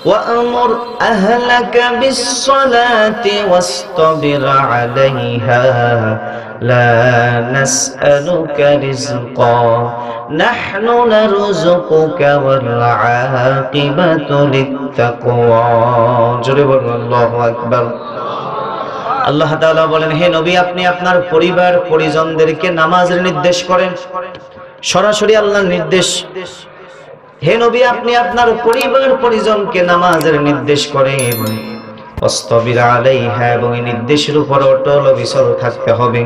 وأمر أهلك بالصلاة واصطبر عليها لا نسألك رزقا نحن نرزقك والعاقبة للتقوى جرب الله أكبر আল্লাহ তাআলা বলেন হে নবী আপনি আপনার পরিবার পরিজনদেরকে নামাজের নির্দেশ করেন সরাসরি আল্লাহর নির্দেশ হে নবী আপনি আপনার পরিবার পরিজনকে নামাজের নির্দেশ করেন ওয়াসতাবির আলাইহা এবং এই নির্দেশের উপর অটল অবিচল থাকতে হবে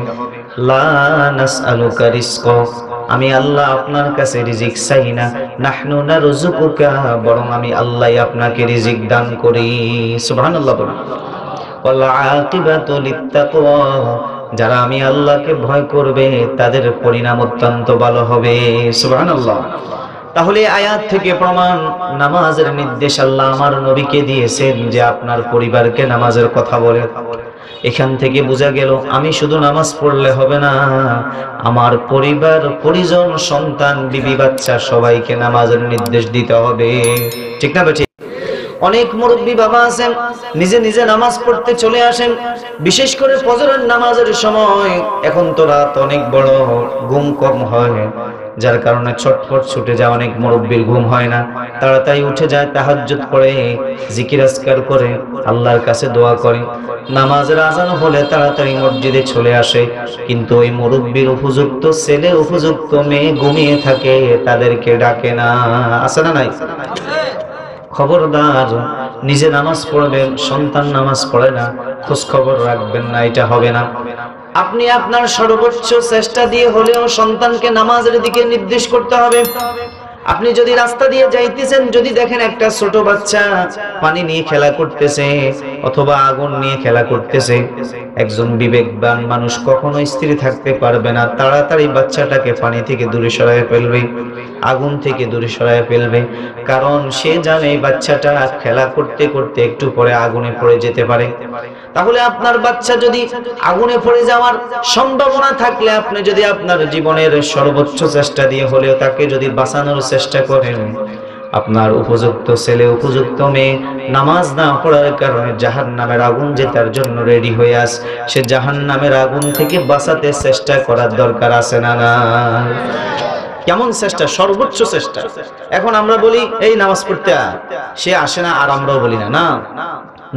লা নাসআলুকা রিজকা আমি আল্লাহ আপনার কাছে রিজিক চাই না নাহনু নারযুকুকা বরং আমি আল্লাহই আপনাকে রিজিক দান করি সুবহানাল্লাহ বলেন ওয়াল আকিবাতু লিত্তাকওয়া যারা আমি আল্লাহকে ভয় করবে তাদের পরিণাম অত্যন্ত ভালো হবে সুবহানাল্লাহ তাহলে আয়াত থেকে প্রমাণ নামাজের নির্দেশ আল্লাহ আমার নবীকে দিয়েছেন যে আপনার পরিবারকে নামাজের কথা বলেন এখান থেকে বোঝা গেল আমি শুধু নামাজ পড়লে হবে না আমার পরিবার পরিজন সন্তান বিবি বাচ্চা সবাইকে নামাজের নির্দেশ দিতে হবে ঠিক না বেঠিক অনেক মুরব্বী বাবা আছেন নিজে নিজে নামাজ পড়তে চলে আসেন বিশেষ করে ফজরের নামাজের সময় এখন তো রাত অনেক বড় ঘুম কম হয় যার কারণে ছটফট ছুটে যায় অনেক মুরব্বির ঘুম হয় না তাড়াতাড়ি উঠে যায় তাহাজ্জুদ পড়ে জিকির আজকার করে আল্লাহর কাছে দোয়া করে নামাজের আজান হলে তাড়াতাড়ি মসজিদে চলে আসে কিন্তু ওই মুরব্বির উপযুক্ত ছেলে উপযুক্ত মেয়ে ঘুমিয়ে থাকে তাদেরকে ডাকে না আছে না নাই খবরদার নিজে নামাজ পড়বেন সন্তান নামাজ পড়ে না খোঁজ খবর রাখবেন না এটা হবে না আপনি আপনার সর্বোচ্চ চেষ্টা দিয়ে হলেও সন্তানকে নামাজের দিকে নির্দেশ করতে হবে আপনি যদি রাস্তা দিয়ে যাইতেছেন যদি দেখেন একটা ছোট বাচ্চা পানি নিয়ে খেলা করতেছে অথবা আগুন নিয়ে খেলা করতেছে একজন বিবেকবান মানুষ কখনো স্থির থাকতে পারবে না তাড়াতাড়ি বাচ্চাটাকে পানি থেকে দূরে সরায় ফেলবে আগুন থেকে দূরে সরায় ফেলবে কারণ সে জানে বাচ্চাটা খেলা করতে করতে একটু পরে আগুনে পড়ে যেতে পারে তাহলে আপনার বাচ্চা যদি আগুনে পড়ে যাওয়ার সম্ভাবনা থাকলে আপনি যদি আপনার জীবনের সর্বোচ্চ চেষ্টা দিয়ে হলেও তাকে যদি বাঁচানোর চেষ্টা করেন আপনার উপযুক্ত ছেলে উপযুক্ত মেয়ে নামাজ না পড়ার কারণে জাহান্নামের আগুন যে তার জন্য রেডি হয়ে আস সে জাহান্নামের আগুন থেকে বাঁচাতে চেষ্টা করার দরকার আছে না না কেমন চেষ্টা সর্বোচ্চ চেষ্টা এখন আমরা বলি এই নামাজ পড়তে সে আসে না আর আমরাও বলি না না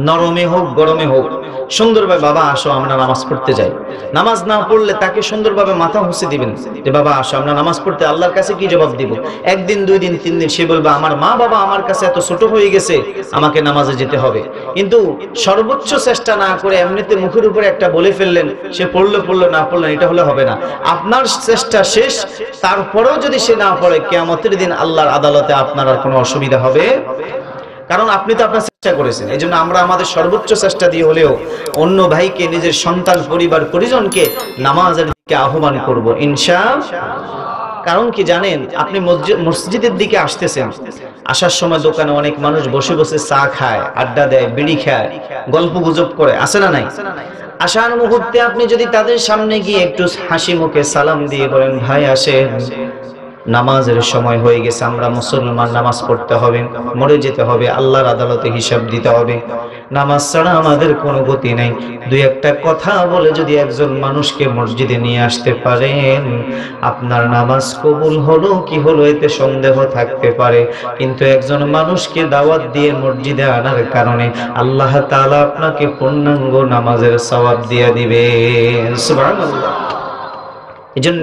নরমে হোক গরমে হোক সুন্দরভাবে বাবা আসো আমরা নামাজ পড়তে যাই নামাজ না পড়লে তাকে সুন্দরভাবে মাথা মুছে দিবেন যে বাবা আসো আমরা নামাজ পড়তে আল্লাহর কাছে কি জবাব দিব একদিন দুই দিন তিন দিন সে বলবে আমার মা বাবা আমার কাছে এত ছোট হয়ে গেছে আমাকে নামাজে যেতে হবে কিন্তু সর্বোচ্চ চেষ্টা না করে এমনিতে মুখের উপরে একটা বলে ফেললেন সে পড়লো না পড়লেন এটা হলে হবে না আপনার চেষ্টা শেষ তারপরেও যদি সে না পড়ে কিয়ামতের দিন আল্লাহর আদালতে আপনার আর কোনো অসুবিধা হবে কারণ আপনি তো আপনার চেষ্টা করেছেন এইজন্য আমরা আমাদের সর্বোচ্চ চেষ্টা দিয়ে হলেও অন্য ভাইকে নিজের সন্তান পরিবার পরিজনকে নামাজের দিকে আহ্বান করব ইনশাআল্লাহ কারণ কি জানেন আপনি মসজিদের দিকে আসতেছেন আসার সময় দোকানে অনেক মানুষ বসে বসে চা খায় আড্ডা দেয় বিড়ি খায় গল্প গুজব করে আছে না নাই আসার মুহূর্তে আপনি যদি তাদের সামনে গিয়ে একটু হাসি মুখে সালাম দিয়ে বলেন ভাই আসেন নামাজের সময় হয়ে গেছে আমরা মুসলমান নামাজ পড়তে হবে মরে যেতে হবে আল্লাহর আদালতে হিসাব দিতে হবে নামাজ ছাড়া আমাদের কোনো গতি নাই দুই একটা কথা বলে যদি একজন মানুষকে মসজিদে নিয়ে আসতে পারেন আপনার নামাজ কবুল হলো কি হলো এতে সন্দেহ থাকতে পারে কিন্তু একজন মানুষকে দাওয়াত দিয়ে মসজিদে আনার কারণে আল্লাহ তাআলা আপনাকে পূর্ণাঙ্গ নামাজের সওয়াব দিয়ে দিবেন সুবহানাল্লাহ এজন্য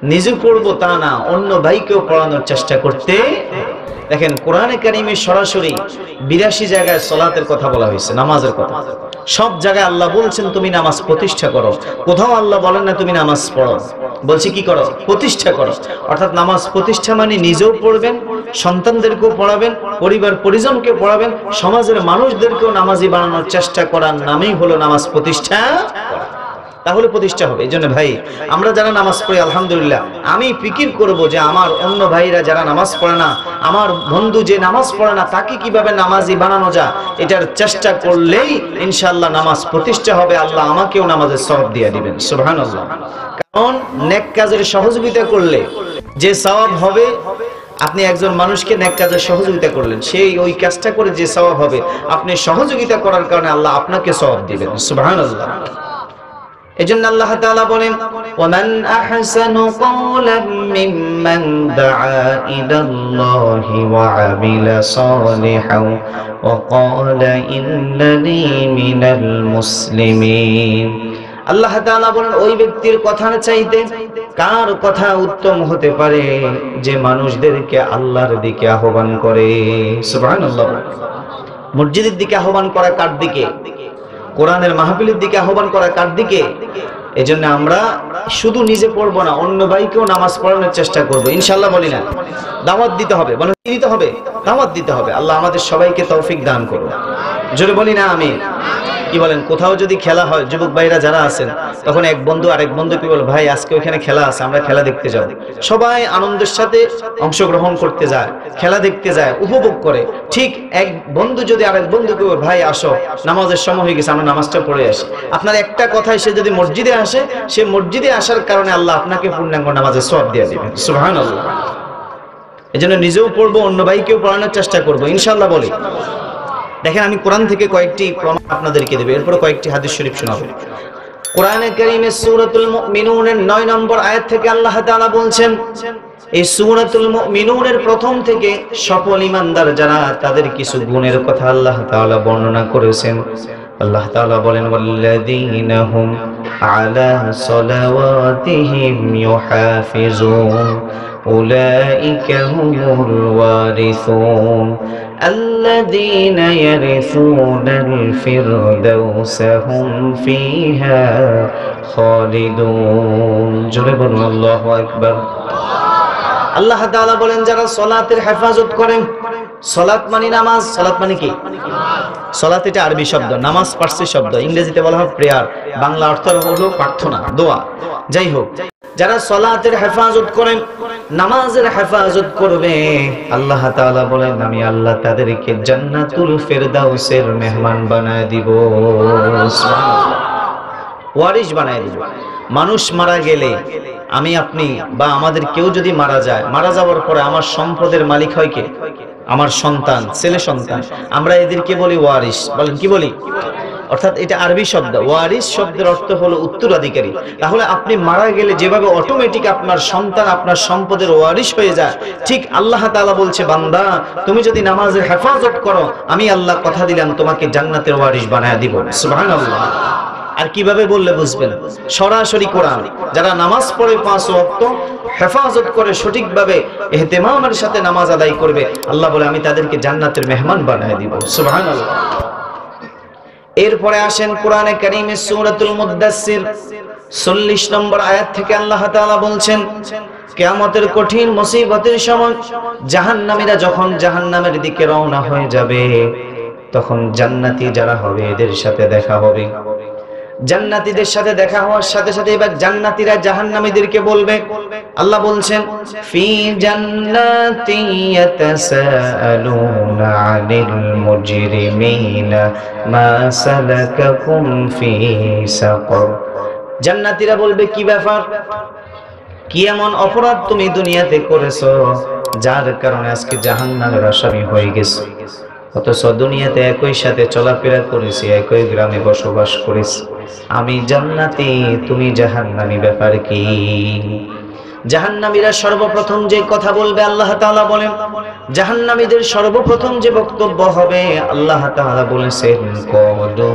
নিজে পড়বো তা না অন্য ভাইকেও পড়ানোর চেষ্টা করতে দেখেন কোরআনে কারিমে সরাসরি 82 জায়গায় সালাতের কথা বলা হয়েছে নামাজের কথা সব জায়গায় আল্লাহ বলছেন তুমি নামাজ প্রতিষ্ঠা করো কোথাও আল্লাহ বলেন না তুমি নামাজ পড়ো বলছি কি করো প্রতিষ্ঠা করো অর্থাৎ নামাজ প্রতিষ্ঠা মানে নিজেও পড়বেন সন্তানদেরকেও পড়াবেন পরিবার পরিজনকে পড়াবেন সমাজের মানুষদেরকেও নামাজি বানানোর চেষ্টা করার নামই হলো নামাজ প্রতিষ্ঠা করা তাহলে প্রতিষ্ঠা হবে এইজন্য ভাই আমরা যারা নামাজ পড়ি আলহামদুলিল্লাহ আমি ফিকির করব যে আমার অন্য ভাইরা যারা নামাজ পড়ে না আমার বন্ধু যে নামাজ পড়ে না তাকে কিভাবে নামাজি বানানো যায় এটার চেষ্টা করলেই ইনশাআল্লাহ নামাজ প্রতিষ্ঠা হবে আল্লাহ আমাকেও নামাজের সওয়াব দিয়ে দিবেন সুবহানাল্লাহ কারণ নেক কাজের সহযোগিতা করলে যে সওয়াব হবে আপনি একজন মানুষকে নেক কাজে সহযোগিতা করলেন, সেই ওই কাজটা করে যে সওয়াব হবে, আপনি সহযোগিতা করার কারণে আল্লাহ আপনাকে সওয়াব দিবেন। সুবহানাল্লাহ। এজন্য আল্লাহ তাআলা বলেন, ওয়ামান আহসানু ক্বাওলাম মিম্মান দাআ ইলাল্লাহি ওয়া আমিলা সালিহান ওয়া ক্বালা ইন্নানি মিনাল মুসলিমিন। আল্লাহ তাআলা বলেন, ওই ব্যক্তির কথার চাইতে কার কথা উত্তম হতে পারে যে মানুষদেরকে আল্লাহর দিকে আহ্বান করে। সুবহানাল্লাহ। মসজিদের দিকে আহ্বান করা কার দিকে? কোরআনের মাহফিলের দিকে আহ্বান করা কার দিকে? এজন্য আমরা শুধু নিজে পড়বো না, অন্য ভাইকেও নামাজ পড়ানোর চেষ্টা করব ইনশাআল্লাহ। বলি না, দাওয়াত দিতে হবে, বলে দিতে হবে, দাওয়াত দিতে হবে। আল্লাহ আমাদের সবাইকে তৌফিক দান করুন। জোরে বলি না আমিন। কি বলেন? কোথাও যদি খেলা হয়, যুবক ভাইরা যারা আছেন, তখন এক বন্ধু আরেক বন্ধুকে বলে, ভাই আজকে ওখানে খেলা আছে, আমরা খেলা দেখতে যাব। সবাই আনন্দের সাথে অংশগ্রহণ করতে যায়, খেলা দেখতে যায়, উপভোগ করে। ঠিক এক বন্ধু যদি আরেক বন্ধুকে বলে, ভাই আসো, নামাজের সময় হয়ে গেছে, আমরা নামাজটা পড়ে আসি। আপনার একটা কথায় সে যদি মসজিদে আসে, সে মসজিদে আসার কারণে আল্লাহ আপনাকে পূর্ণাঙ্গ নামাজের সওয়াব দিয়ে দিবেন। সুবহানাল্লাহ। এজন্য নিজেও পড়বো, অন্য ভাইকেও পড়ানোর চেষ্টা করবো ইনশাআল্লাহ। বলি দেখেন, আমি কোরআন থেকে কয়েকটি প্রমাণ আপনাদেরকে দেব, এরপর কয়েকটি হাদিস শরীফ শোনাবো। কোরআনে কারীমের সূরাতুল মুমিনুনের 9 নম্বর আয়াত থেকে আল্লাহ তাআলা বলছেন, এই সূরাতুল মুমিনুনের প্রথম থেকে সকল ঈমানদার যারা, তাদের কিছু গুণের কথা আল্লাহ তাআলা বর্ণনা করেছেন। আল্লাহ তাআলা বলেন, ওয়াল্লাযীনা হুম আলা সালাওয়াতিহিম ইউহাফিজুন উলাইকা হুমুল ওয়ারিসুন الذين يرثون الفردوس هم فيها خالدون। জোরে বলুন আল্লাহু আকবার। আল্লাহ তাআলা বলেন, যারা সালাতের হেফাজত করেন, সালাত মানে নামাজ, সালাত মানে কি? সালাত এটা আরবি শব্দ, নামাজ পার্সি শব্দ, ইংরেজিতে বলা হয় প্রেয়ার, বাংলা অর্থ হলো প্রার্থনা, দোয়া। যাই হোক, যারা সালাতের হেফাজত করেন, নামাজের হেফাজত করবে, আল্লাহ তাআলা বলেন, আমি আল্লাহ তাদেরকে জান্নাতুল ফেরদাউসের মেহমান বানায় দিব, ওয়ারিস বানায় দিব। মানুষ মারা গেলে, আমি আপনি বা আমাদের কেউ যদি মারা যায়, মারা যাওয়ার পরে আমার সম্পদের মালিক হয় কে? আমার সন্তান, ছেলে সন্তান। আমরা এদেরকে বলি ওয়ারিস। বলেন কি বলি? অর্থাৎ এটা আরবি শব্দ, ওয়ারিস শব্দের অর্থ হলো উত্তরাধিকারী। তাহলে আপনি মারা গেলে যেভাবে অটোমেটিক আপনার সন্তান আপনার সম্পদের ওয়ারিস হয়ে যায়, ঠিক আল্লাহ তাআলা বলছে, বান্দা তুমি যদি নামাজের হেফাজত করো, আমি আল্লাহ কথা দিলাম তোমাকে জান্নাতের ওয়ারিস বানায় দিব। সুবহানাল্লাহ। আর কিভাবে বললে বুঝবেন? সরাসরি কোরআন। যারা নামাজ পড়ে 5 ওয়াক্ত হেফাজত করে, সঠিকভাবে ইহতিমামের সাথে নামাজ আদায় করবে, আল্লাহ বলে আমি তাদেরকে জান্নাতের মেহমান বানায় দিব। সুবহানাল্লাহ। এরপরে আসেন কোরআনে কারীমের সূরাতুল মুদ্দাসসির 40 নম্বর আয়াত থেকে আল্লাহ তাআলা বলছেন, কিয়ামতের কঠিন মুসিবতের সময় জাহান্নামীরা যখন জাহান্নামের দিকে রওনা হয়ে যাবে, তখন জান্নাতি যারা হবে এদের সাথে দেখা হবে। জান্নাতীদের সাথে দেখা হওয়ার সাথে সাথে এবার জান্নাতীরা জাহান্নামীদেরকে বলবে, আল্লাহ বলছেন, ফি জান্নাতি ইয়াতাসাআলুনা আনিল মুজরিমিনা মা সালাকাকুম ফি সাকর। জান্নাতীরা বলবে, কি ব্যাপার, কি এমন অপরাধ তুমি দুনিয়াতে করেছো যার কারণে আজকে জাহান্নামের আসামি হয়ে গেছো? অথচ দুনিয়াতে একই সাথে চলাফেরা করেছি, একই গ্রামে বসবাস করেছি, আমি জান্নাতি, তুমি জাহান্নামী, ব্যাপার কি? জাহান্নামীরা সর্বপ্রথম যে কথা বলবে, আল্লাহ তাআলা বলেন, জাহান্নামীদের সর্বপ্রথম যে বক্তব্য হবে, আল্লাহ তাআলা বলেছেন, ক্বালু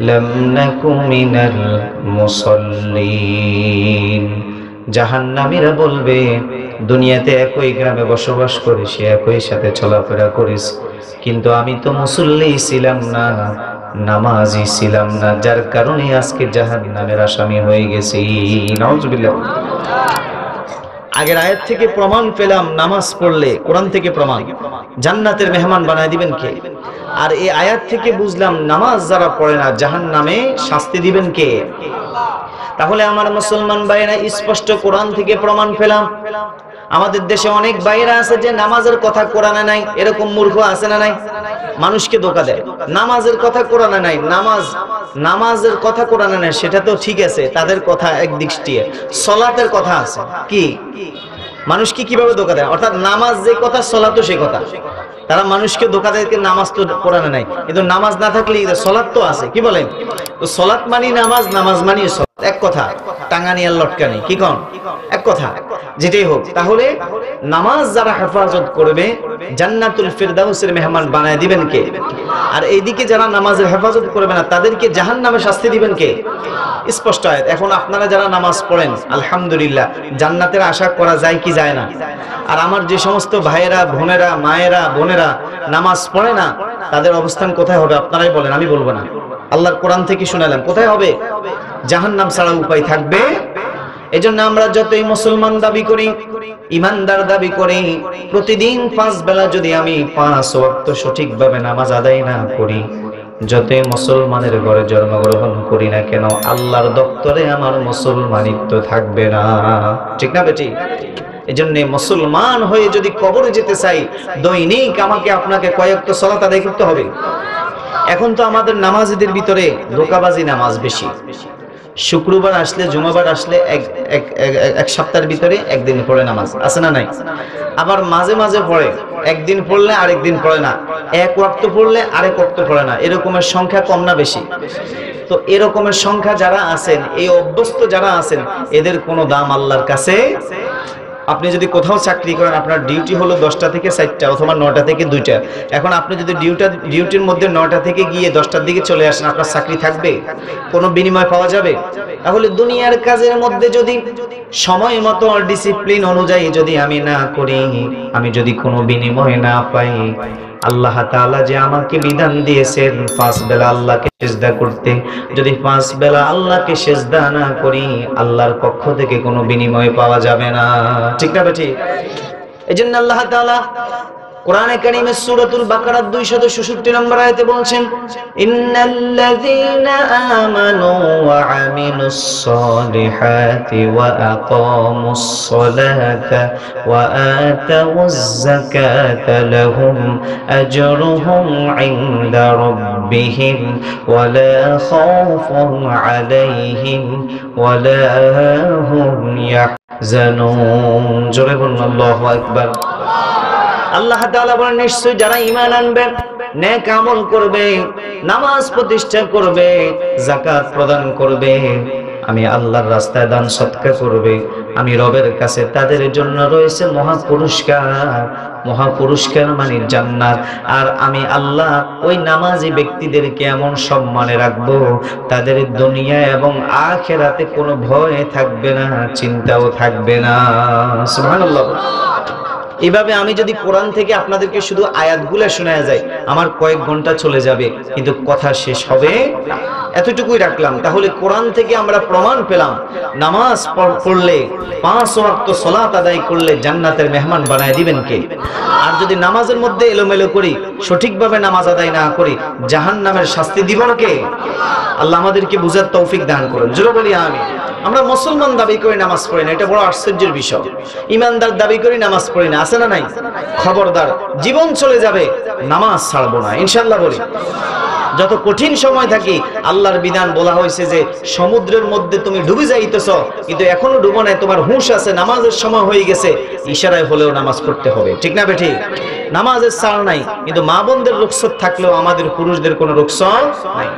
লাম নাকু মিনাল মুসাল্লিন। জাহান্নামীরা বলবে, দুনিয়াতে একই গ্রামে বসবাস করেছি, একই সাথে চলাফেরা করেছি, কিন্তু আমি তো মুসল্লি ছিলাম না, নামাজি ছিলাম না, যার কারণে আজকে জাহান্নামের আসামি হয়ে গেছি। নাউজুবিল্লাহ। আগের আয়াত থেকে প্রমাণ পেলাম, নামাজ পড়লে, কোরআন থেকে প্রমাণ, জান্নাতের মেহমান বানায় দিবেন কে? আর এই আয়াত থেকে বুঝলাম, নামাজ যারা পড়ে না জাহান্নামে শাস্তি দিবেন কে? তাহলে আমার মুসলমান ভাইরা, স্পষ্ট কোরআন থেকে প্রমাণ পেলাম। আমাদের দেশে অনেক ভাইরা আছে যে নামাজের কথা কোরআনে নাই, এরকম মূর্খ আছে না নাই? মানুষকে ধোঁকা দেয়, নামাজের কথা কোরআনে নাই, নামাজের কথা কোরআনে নাই, সেটা তো ঠিক আছে, তাদের কথা একদিক দিয়ে। সালাতের কথা আছে, কি মানুষকে কিভাবে ধোকা দেয়, অর্থাৎ নামাজ যে কথা সলাতও সেই কথা। তারা মানুষকে ধোকা দেয়, নামাজ তো কোরআনে নাই, কিন্তু নামাজ না থাকলে সলাত তো আছে, কি বলেন? তো সলাত মানি নামাজ, নামাজ মানি সলাত, এক কথা। টাঙ্গানি আর লটকানি, কি কন? এক কথা। যেটাই হোক, তাহলে নামাজ যারা হেফাজত করবে জান্নাতুল ফিরদাউসের মেহমান বানায় দিবেন কে? আর এইদিকে যারা নামাজের হেফাজত করবে না তাদেরকে জাহান্নামে শাস্তি দিবেন কে? স্পষ্ট আয়াত। এখন আপনারা যারা নামাজ পড়েন আলহামদুলিল্লাহ, জান্নাতের আশা করা যায় কি যায় না? আর আমার যে সমস্ত ভাইয়েরা, বোনেরা, মায়েরা, বোনেরা নামাজ পড়ে না, তাদের অবস্থান কোথায় হবে আপনারাই বলেন, আমি বলবো না। আল্লাহর কোরআন থেকে শুনালাম, কোথায় হবে? জাহান্নাম ছাড়া উপায় থাকবে। এজন্য আমরা যতই মুসলমান দাবি করি, ইমানদার দাবি করি, প্রতিদিন 5 বেলা যদি আমি 5 ওয়াক্ত সঠিকভাবে নামাজ আদায় না করি, যতই মুসলমানের ঘরে জন্মগ্রহণ করি না কেন, আল্লাহর দপ্তরে আমার মুসলমানিত্ব থাকবে না। ঠিক না বেটি? এজন্য মুসলমান হয়ে যদি কবরে যেতে চাই, দৈনিক আমাকে আপনাকে কয়েকটা সালাত আদায় করতে হবে। এখন তো আমাদের নামাজীদের ভিতরে ধোঁকাবাজি নামাজ বেশি। শুক্রবার আসলে, জুমাবার আসলে এক সপ্তাহের ভিতরে একদিন পড়ে নামাজ, আছে না নাই? আবার মাঝে মাঝে পড়ে, একদিন পড়লে আরেকদিন পড়ে না, এক ওয়াক্ত পড়লে আরেক ওয়াক্ত পড়ে না। এরকমের সংখ্যা কম না বেশি? তো এরকমের সংখ্যা যারা আছেন, এই অভ্যস্ত যারা আছেন, এদের কোনো দাম আল্লাহর কাছে। আপনি যদি কোথাও চাকরি করেন, আপনার ডিউটি হলো 10টা থেকে 4টা অথবা 9টা থেকে 2টা। এখন আপনি যদি ডিউটির মধ্যে 9টা থেকে গিয়ে 10টার দিকে চলে আসেন, আপনার চাকরি থাকবে? কোনো বিনিময় পাওয়া যাবে? তাহলে দুনিয়ার কাজের মধ্যে যদি সময় মতো ডিসিপ্লিন অনুযায়ী যদি আমি না করি, আমি যদি কোনো বিনিময় না পাই, আল্লাহ তাআলা যে আমাকে বিধান দিয়েছেন 5 বেলা আল্লাহকে সিজদা করতে, যদি 5 বেলা আল্লাহকে সিজদা না করি, আল্লাহর পক্ষ থেকে কোনো বিনিময় পাওয়া যাবে না। ঠিক না বেটি? এজন্য আল্লাহ তাআলা কোরআনে কারীমে সূরাতুল বাকারার 266 নম্বর আয়াতে বলছেন, ইন্নাল্লাযীনা আমানু ওয়া আমিলুস সালিহাতি ওয়া আকামুস সালাতা ওয়া আতাউয যাকাতা লাহুম আজরুহুম ইনদা রাব্বিহিম ওয়া লা খাউফুন আলাইহিম ওয়া লা হুম ইয়াহজানুন। জোরে বলুন আল্লাহু আকবার। আল্লাহ তাআলা বলেন, নিশ্চয় যারা ঈমান আনবে, নেক আমল করবে, নামাজ প্রতিষ্ঠা করবে, যাকাত প্রদান করবে, আমি আল্লাহর রাস্তায় দান সদকা করবে, আমি রবের কাছে তাদের জন্য রয়েছে মহা পুরস্কার। মহা পুরস্কার মানে জান্নাত। আর আমি আল্লাহ ওই নামাজি ব্যক্তিদেরকে এমন সম্মানে রাখবো, তাদের দুনিয়া এবং আখিরাতে কোনো ভয় থাকবে না, চিন্তাও থাকবে না। সুবহানাল্লাহ। এভাবে আমি যদি কোরআন থেকে আপনাদেরকে শুধু আয়াতগুলো শোনায়া যায়, আমার কয়েক ঘন্টা চলে যাবে, কিন্তু কথা শেষ হবে না। এতটুকুই রাখলাম। তাহলে কোরআন থেকে আমরা প্রমাণ পেলাম, নামাজ পড়লে, 5 ওয়াক্ত সালাত আদায় করলে জান্নাতের মেহমান বানায় দিবেন কে? আর যদি নামাজের মধ্যে এলোমেলো করি, সঠিকভাবে নামাজ আদায় না করি, জাহান্নামের শাস্তি দিবেন কে? আল্লাহ আমাদেরকে বুঝার তৌফিক দান করুন। জোরে বলি আমিন। আমরা মুসলমান দাবি করি, নামাজ পড়ি না, এটা বড় আশ্চর্যের বিষয়। ইমানদার দাবি করি, নামাজ পড়ি না, আছে না নাই? খবরদার, জীবন চলে যাবে, নামাজ ছাড়বো না ইনশাআল্লাহ বলি। যত কঠিন সময় থাকি, আল্লাহর বিধান বলা হয়েছে যে সমুদ্রের মধ্যে তুমি ডুবে যাইতেছ, কিন্তু এখনো ডুবো নাই, তোমার হুঁশ আছে, নামাজের সময় হয়ে গেছে, ইশারায় হলেও নামাজ পড়তে হবে। ঠিক না বেঠিক? নামাজের ছাড় নাই, কিন্তু মা বোনদের রুখসত থাকলেও আমাদের পুরুষদের কোনো রুখসত নাই।